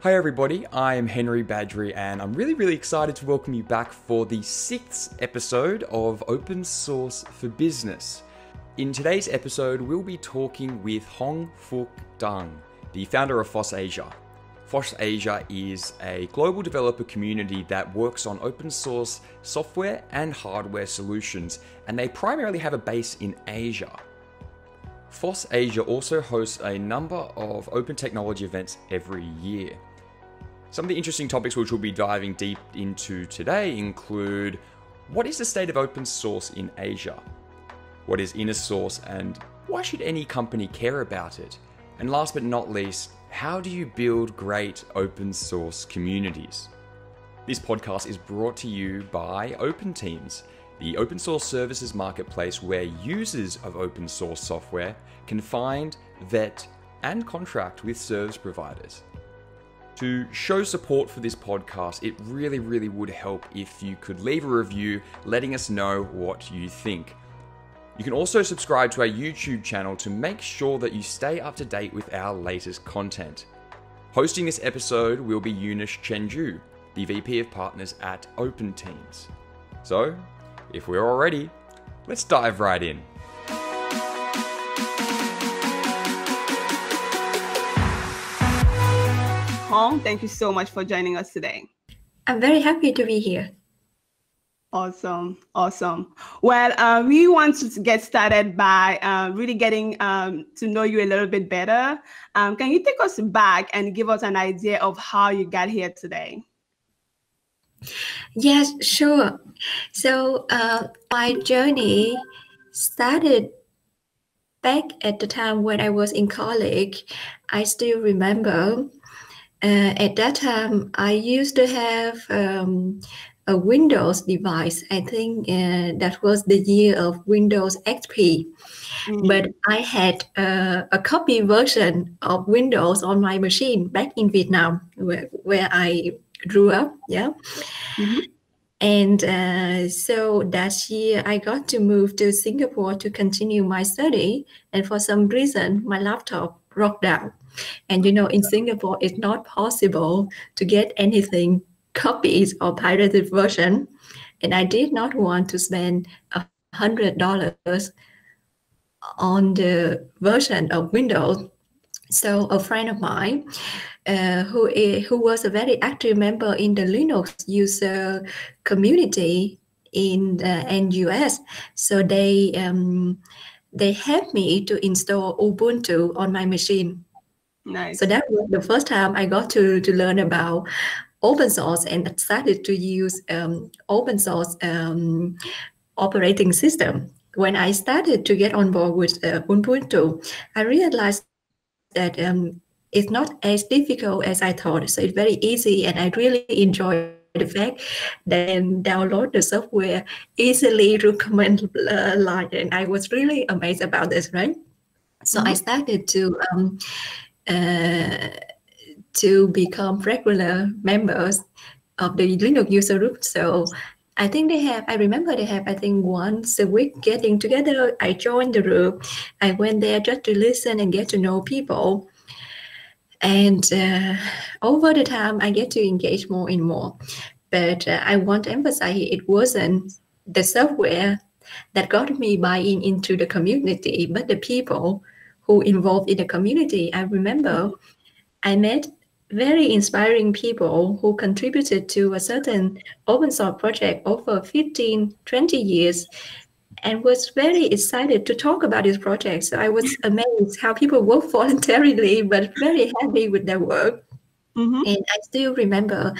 Hi everybody, I am Henry Badgery and I'm really excited to welcome you back for the 6th episode of Open Source for Business. In today's episode, we'll be talking with Phuc Dang, the founder of FOSSASIA. FOSSASIA is a global developer community that works on open source software and hardware solutions, and they primarily have a base in Asia. FOSSASIA also hosts a number of open technology events every year. Some of the interesting topics which we'll be diving deep into today include: what is the state of open source in Asia? What is innersource and why should any company care about it? And last but not least, how do you build great open source communities? This podcast is brought to you by Open Teams, the open source services marketplace where users of open source software can find, vet, and contract with service providers. To show support for this podcast, it really would help if you could leave a review letting us know what you think. You can also subscribe to our YouTube channel to make sure that you stay up to date with our latest content. Hosting this episode will be Eunice Chenju, the VP of Partners at Open Teams. So, if we're all ready, let's dive right in. Phuc, thank you so much for joining us today. I'm very happy to be here. Awesome. Well, we want to get started by really getting to know you a little bit better. Can you take us back and give us an idea of how you got here today? Yes, sure. So my journey started back at the time when I was in college. I still remember at that time I used to have a Windows device. I think that was the year of Windows XP. But I had a copy version of Windows on my machine back in Vietnam, where I grew up. Yeah. And so that year I got to move to Singapore to continue my study. And for some reason, my laptop broke down. And in Singapore, it's not possible to get anything copies or pirated version. And I did not want to spend $100 on the version of Windows. So a friend of mine who was a very active member in the Linux user community in US. So they helped me to install Ubuntu on my machine. Nice. So that was the first time I got to learn about open source and started to use open source operating system. When I started to get on board with Ubuntu, I realized that it's not as difficult as I thought. So it's very easy, and I really enjoy the fact that I can download the software easily through command line, and I was really amazed about this, right? So I started to become regular members of the Linux user group. So I think I remember they have, I think once a week getting together. I joined the group. I went there just to listen and get to know people. And over the time, I get to engage more and more. But I want to emphasize it wasn't the software that got me buy-in into the community, but the people who involved in the community. I remember I met very inspiring people who contributed to a certain open source project over 15, 20 years and was very excited to talk about this project. So I was amazed how people work voluntarily, but very happy with their work. And I still remember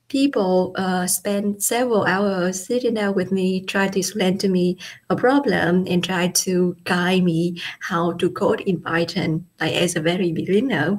people spend several hours sitting there with me, try to explain to me a problem and try to guide me how to code in Python, like as a very beginner.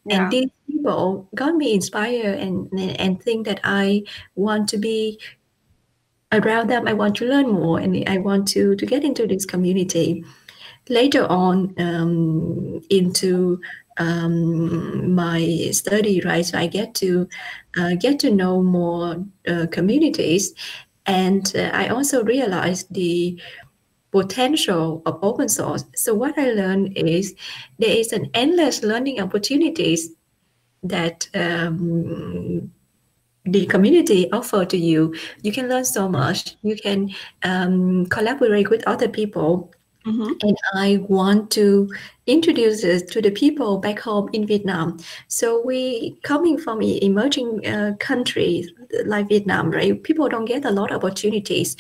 Yeah. And these people got me inspired and think that I want to be around them. I want to learn more and I want to get into this community. Later on into my study, right? So I get to know more communities, and I also realized the potential of open source. So what I learned is there is an endless learning opportunities that the community offer to you. You can learn so much. You can collaborate with other people. And I want to introduce it to the people back home in Vietnam. So we coming from emerging countries like Vietnam, right? People don't get a lot of opportunities.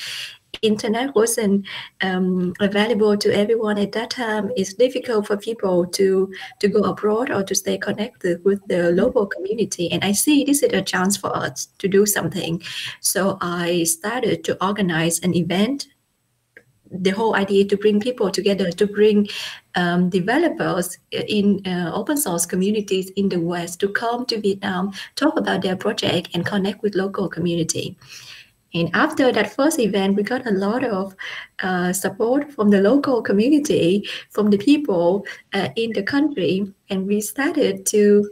Internet wasn't available to everyone at that time. It's difficult for people to go abroad or to stay connected with the local community. And I see this is a chance for us to do something. So I started to organize an event. The whole idea to bring people together, to bring developers in open source communities in the West to come to Vietnam, talk about their project and connect with local community. And after that first event, we got a lot of support from the local community, from the people in the country, and we started to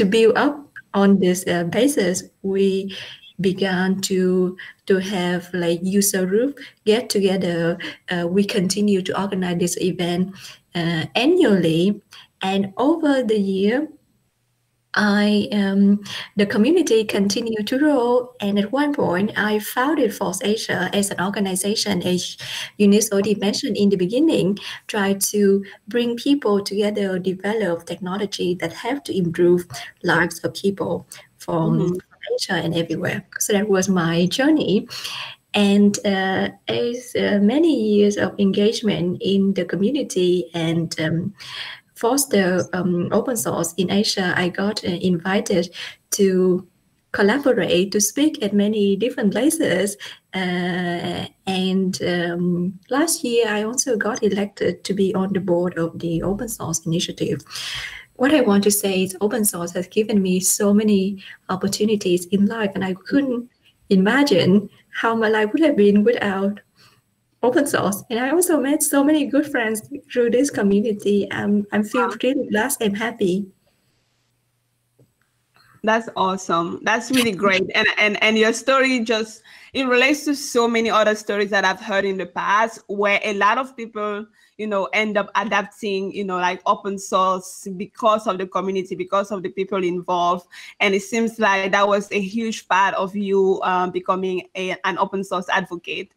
build up on this basis. We began to have like user group get together. We continue to organize this event annually, and over the year, the community continued to grow, and at one point I founded FOSSASIA as an organization, as Eunice already mentioned in the beginning, try to bring people together, develop technology that have to improve lives of people from Asia and everywhere. So that was my journey. And as many years of engagement in the community and foster open source in Asia, I got invited to collaborate, to speak at many different places. And last year, I also got elected to be on the board of the Open Source Initiative. What I want to say is open source has given me so many opportunities in life, and I couldn't imagine how my life would have been without open source. And I also met so many good friends through this community. I feel really blessed and happy. That's awesome. That's really great. And your story just, it relates to so many other stories that I've heard in the past, where a lot of people, end up adapting, like open source because of the community, because of the people involved. And it seems like that was a huge part of you becoming an open source advocate.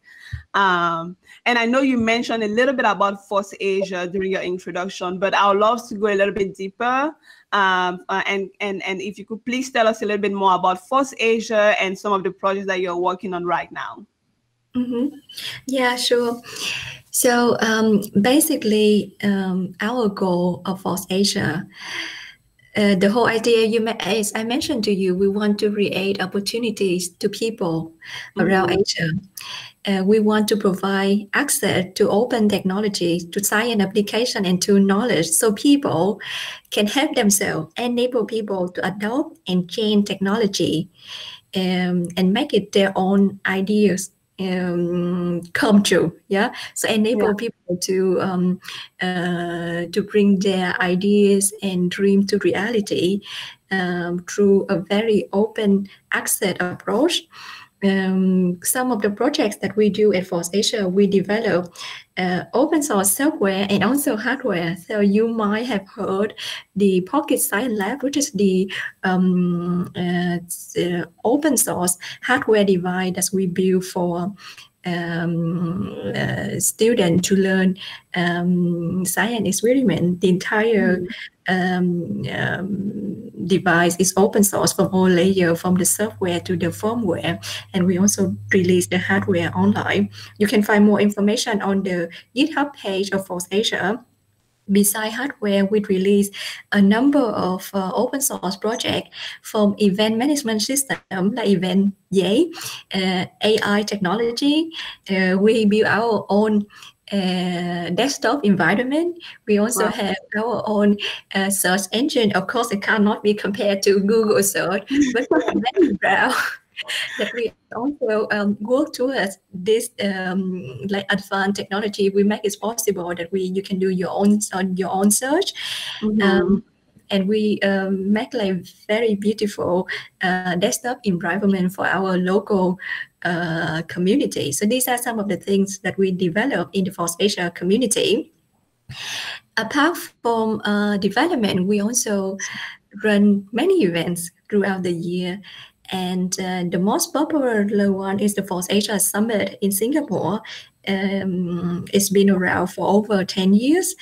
And I know you mentioned a little bit about FOSSASIA during your introduction, but I would love to go a little bit deeper. And if you could please tell us a little bit more about FOSSASIA and some of the projects that you're working on right now. Yeah, sure. So basically, our goal of FOSSASIA, the whole idea, as I mentioned to you, we want to create opportunities to people around Asia. We want to provide access to open technology, to science application, and to knowledge, so people can help themselves, enable people to adopt and change technology, and make it their own ideas come true. Yeah, so enable people to bring their ideas and dream to reality through a very open access approach. Some of the projects that we do at FOSSASIA, we develop open source software and also hardware. So you might have heard the Pocket Science Lab, which is the open source hardware device that we build for students to learn science experiment. The entire device is open source from all layers, from the software to the firmware, and we also release the hardware online. You can find more information on the GitHub page of FOSSASIA. Besides hardware, we release a number of open source projects, from event management system like Event Yay, AI technology. We build our own desktop environment. We also have our own search engine. Of course, it cannot be compared to Google search, but we are very proud that we also work towards this like advanced technology. We make it possible that you can do your own search. And we make like very beautiful desktop environment for our local community. So these are some of the things that we develop in the FOSSASIA community. Apart from development, we also run many events throughout the year. And the most popular one is the FOSSASIA Summit in Singapore. It's been around for over 10 years.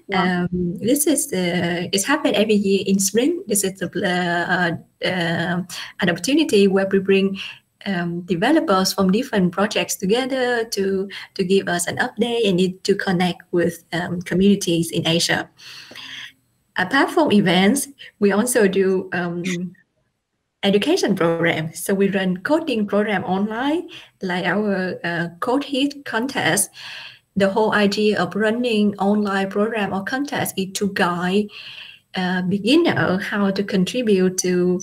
Wow. This is it's happened every year in spring. This is an opportunity where we bring developers from different projects together to give us an update and to connect with communities in Asia. Apart from events, we also do education programs. So we run coding program online, like our code hit contest. The whole idea of running online program or contest is to guide beginner how to contribute to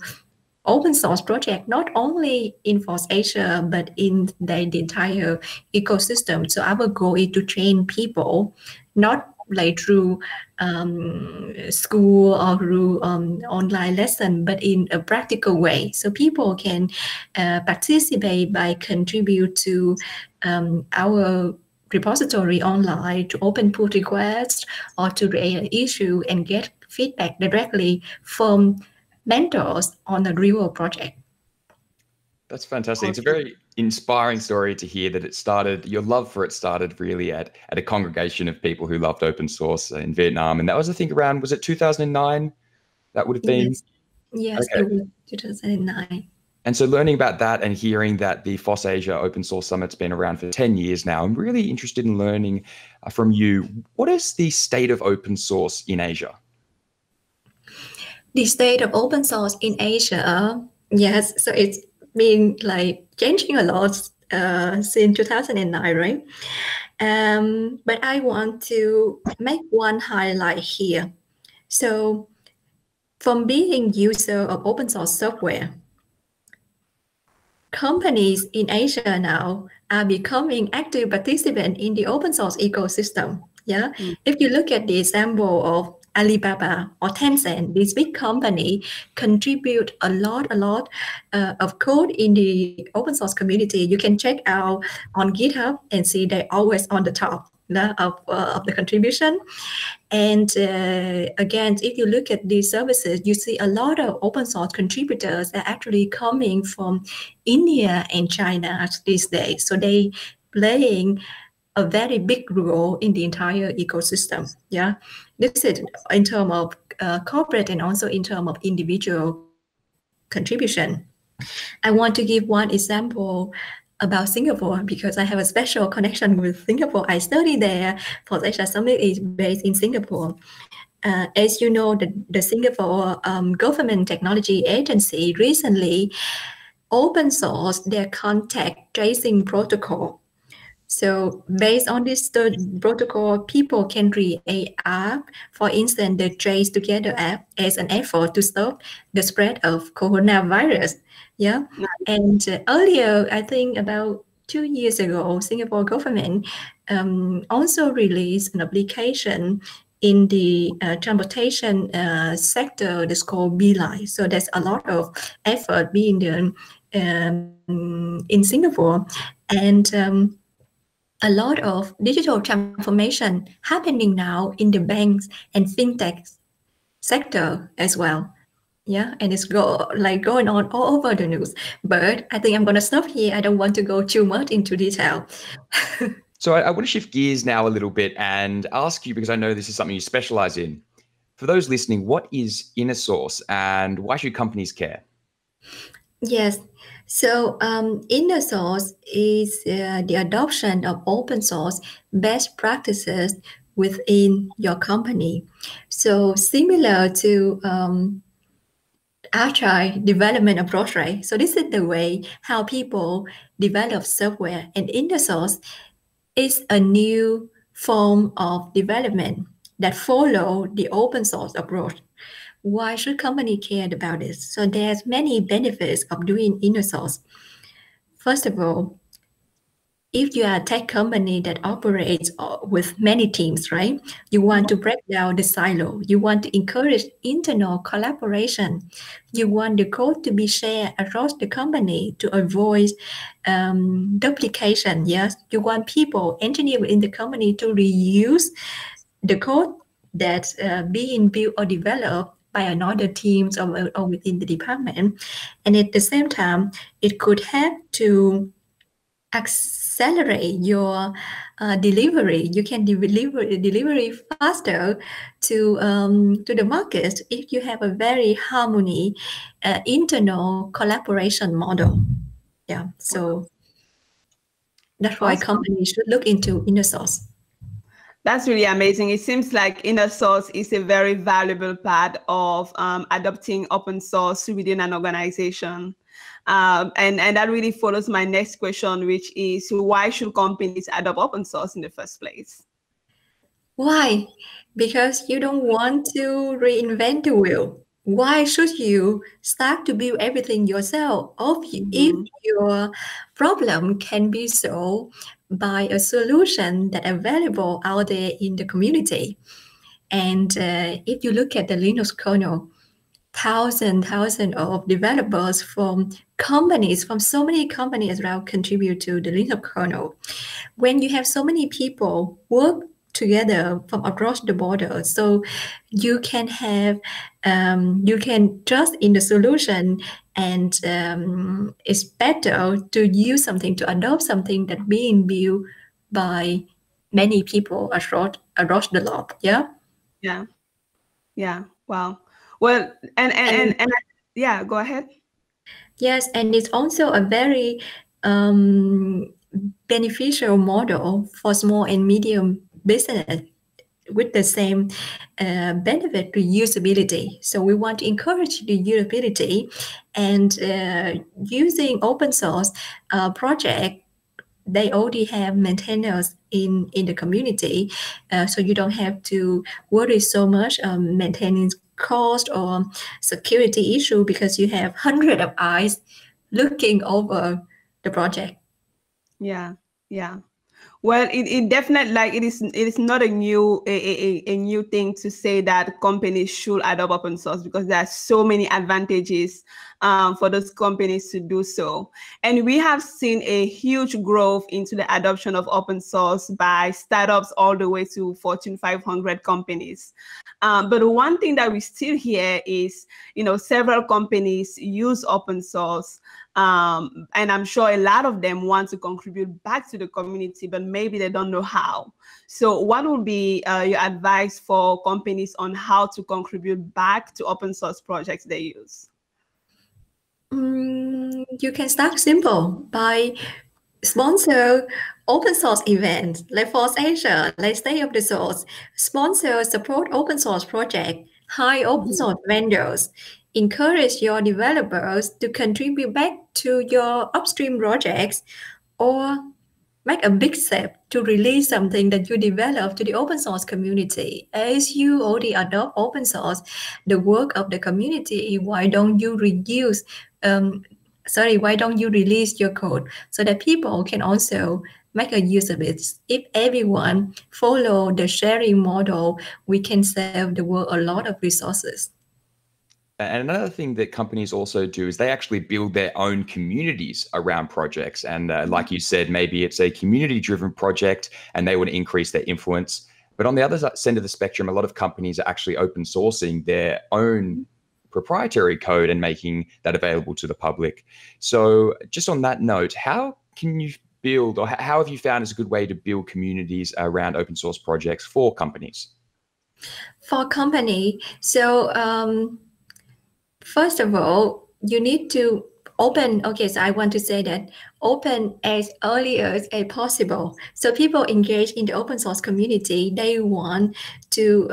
open source project, not only in FOSSASIA, but in the entire ecosystem. So our goal is to train people, not like through school or through online lesson, but in a practical way. So people can participate by contribute to our repository online, to open pull requests or to raise an issue and get feedback directly from mentors on a real project. That's fantastic. It's a very inspiring story to hear that it started, your love for it started really at a congregation of people who loved open source in Vietnam. And that was, I think, around, was it 2009? That would have been? Yes, okay. It was 2009. And so learning about that and hearing that the FOSSASIA Open Source Summit's been around for 10 years now, I'm really interested in learning from you, what is the state of open source in Asia? The state of open source in Asia, yes, so it's been like changing a lot since 2009, right? But I want to make one highlight here. So from being user of open source software, companies in Asia now are becoming active participants in the open source ecosystem. Yeah, if you look at the example of Alibaba or Tencent, this big company contribute a lot of code in the open source community. You can check out on GitHub and see they're always on the top of the contribution. And again, if you look at these services, you see a lot of open source contributors are actually coming from India and China these days. So they playing a very big role in the entire ecosystem. Yeah, this is in terms of corporate and also in terms of individual contribution. I want to give one example about Singapore because I have a special connection with Singapore. I studied there. FOSSASIA Summit is based in Singapore. As you know, the Singapore Government Technology Agency recently open sourced their contact tracing protocol. So based on this protocol, people can create an app, for instance, the Trace Together app, as an effort to stop the spread of coronavirus. Yeah, and earlier, I think about 2 years ago, Singapore government also released an application in the transportation sector that's called Beeline. So there's a lot of effort being done in Singapore, and a lot of digital transformation happening now in the banks and fintech sector as well. Yeah, and it's going on all over the news. But I think I'm going to stop here. I don't want to go too much into detail. So I want to shift gears now a little bit and ask you, because I know this is something you specialize in. For those listening, what is innersource and why should companies care? Yes. So innersource is the adoption of open source best practices within your company. So similar to agile development approach, right? So this is the way how people develop software, and innersource is a new form of development that follow the open source approach. Why should company care about this? So there's many benefits of doing innersource. First of all, if you are a tech company that operates with many teams, right? You want to break down the silo. You want to encourage internal collaboration. You want the code to be shared across the company to avoid duplication. Yes, you want people, engineers within the company to reuse the code that's being built or developed by another teams or within the department. And at the same time, it could help to accelerate your delivery. You can deliver delivery faster to the market if you have a very harmony internal collaboration model. Yeah, so that's why Awesome. companies should look into innersource. That's really amazing. It seems like innersource is a very valuable part of adopting open source within an organization. And that really follows my next question, which is why should companies adopt open source in the first place? Why? Because you don't want to reinvent the wheel. Why should you start to build everything yourself? If your problem can be solved by a solution that available out there in the community. And if you look at the Linux kernel, thousands of developers from companies, from so many companies around contribute to the Linux kernel. When you have so many people work together from across the border, so you can have, you can trust in the solution, and it's better to use something, to adopt something that being built by many people across the globe. Yeah. Yeah. Wow. Well, and yeah, go ahead. Yes, and it's also a very beneficial model for small and medium business with the same benefit to usability. So we want to encourage the usability, and using open source project, they already have maintainers in the community, so you don't have to worry so much maintaining cost or security issue, because you have hundreds of eyes looking over the project. Yeah. Well, it definitely, like, it is not a new thing to say that companies should adopt open source, because there are so many advantages for those companies to do so. And we have seen a huge growth into the adoption of open source by startups all the way to Fortune 500 companies. But one thing that we still hear is, several companies use open source, and I'm sure a lot of them want to contribute back to the community, but maybe they don't know how. So what would be your advice for companies on how to contribute back to open source projects they use? You can start simple by sponsor open source events like FOSSASIA, like State of the Source, sponsor support open source project, hire open source vendors, encourage your developers to contribute back to your upstream projects, or make a big step to release something that you develop to the open source community. As you already adopt open source, the work of the community, why don't you why don't you release your code so that people can also make a use of it? If everyone follow the sharing model, we can save the world a lot of resources. And another thing that companies also do is they actually build their own communities around projects. And like you said, maybe it's a community-driven project and they want to increase their influence. But on the other side of the spectrum, a lot of companies are actually open sourcing their own proprietary code and making that available to the public. So just on that note, how can you build, or how have you found is a good way to build communities around open source projects for companies? For company, so first of all, you need to open. Okay, so I want to say that open as early as possible. So people engage in the open source community, they want to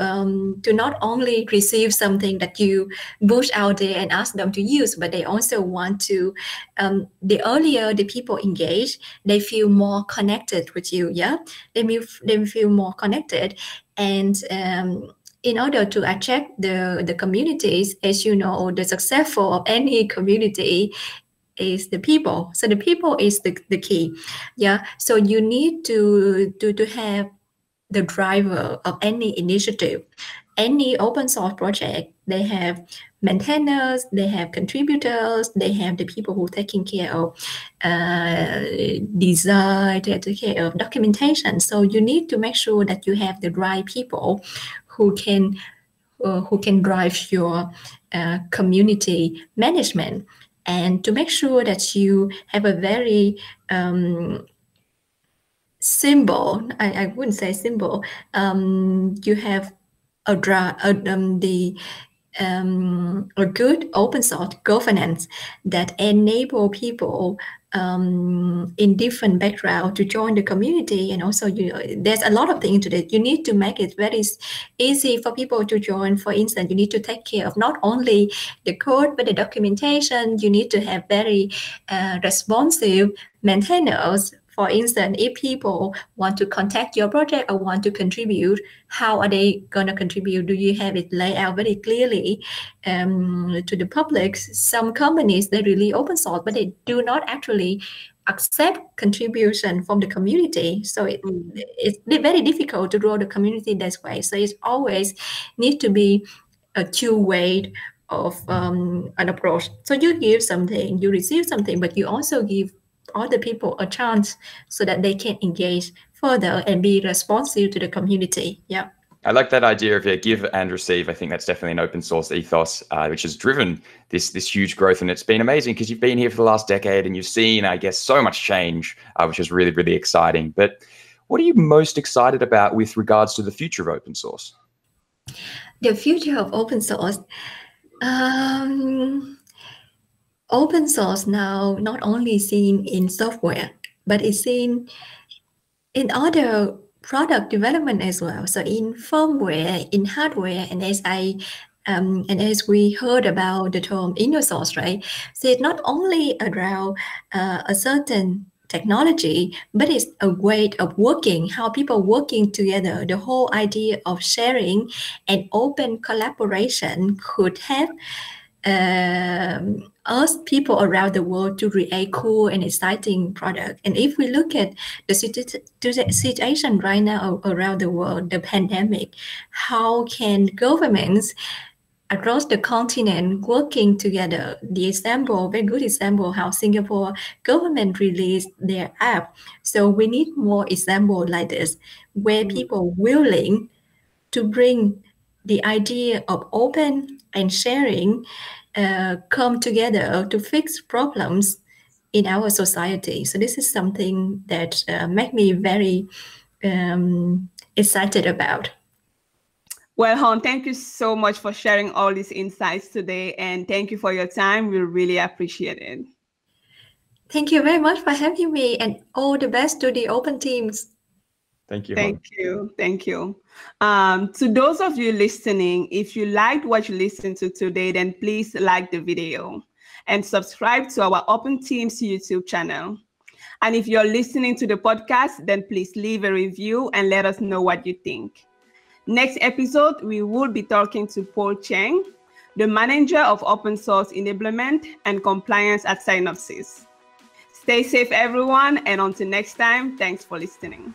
not only receive something that you push out there and ask them to use, but they also want to, the earlier the people engage, they feel more connected with you. Yeah, they feel more connected. And in order to attract the communities, as you know, the successful of any community is the people. So the people is the key. Yeah. So you need to have the driver of any initiative. Any open source project They have maintainers, they have contributors, they have the people who are taking care of design, they take care of documentation. So you need to make sure that you have the right people who can drive your community management, and to make sure that you have a very simple, I wouldn't say simple, you have a good open source governance that enable people in different background to join the community. And also there's a lot of things to it. You need to make it very easy for people to join. For instance, you need to take care of not only the code but the documentation. You need to have very responsive maintainers. For instance, if people want to contact your project or want to contribute, how are they going to contribute? Do you have it laid out very clearly to the public? Some companies, they really open source, but they do not actually accept contribution from the community. So it's very difficult to grow the community this way. So it's always need to be a two-way of an approach. So you give something, you receive something, but you also give other people a chance so that they can engage further and be responsive to the community. Yeah. I like that idea of give and receive. I think that's definitely an open source ethos, which has driven this huge growth. And it's been amazing because you've been here for the last decade and you've seen, I guess, so much change, which is really, really exciting. But what are you most excited about with regards to the future of open source? The future of open source. Open source now not only seen in software, but it's seen in other product development as well. So in firmware, in hardware, and as we heard about the term innersource, right? So it's not only around a certain technology, but it's a way of working, how people working together. The whole idea of sharing and open collaboration could have us people around the world to create cool and exciting product. And if we look at the situation right now around the world, the pandemic, how can governments across the continent working together? The example, very good example, how Singapore government released their app. So we need more example like this, where people willing to bring the idea of open and sharing come together to fix problems in our society. So this is something that makes me very excited about. Well, Hon, thank you so much for sharing all these insights today, and thank you for your time. We really appreciate it. Thank you very much for having me, and all the best to the open teams. Thank you. Thank you. Thank you. To those of you listening, if you liked what you listened to today, then please like the video and subscribe to our Open Teams YouTube channel. And if you're listening to the podcast, then please leave a review and let us know what you think. Next episode, we will be talking to Phuc Dang, the manager of open source enablement and compliance at Synopsys. Stay safe, everyone, and until next time, thanks for listening.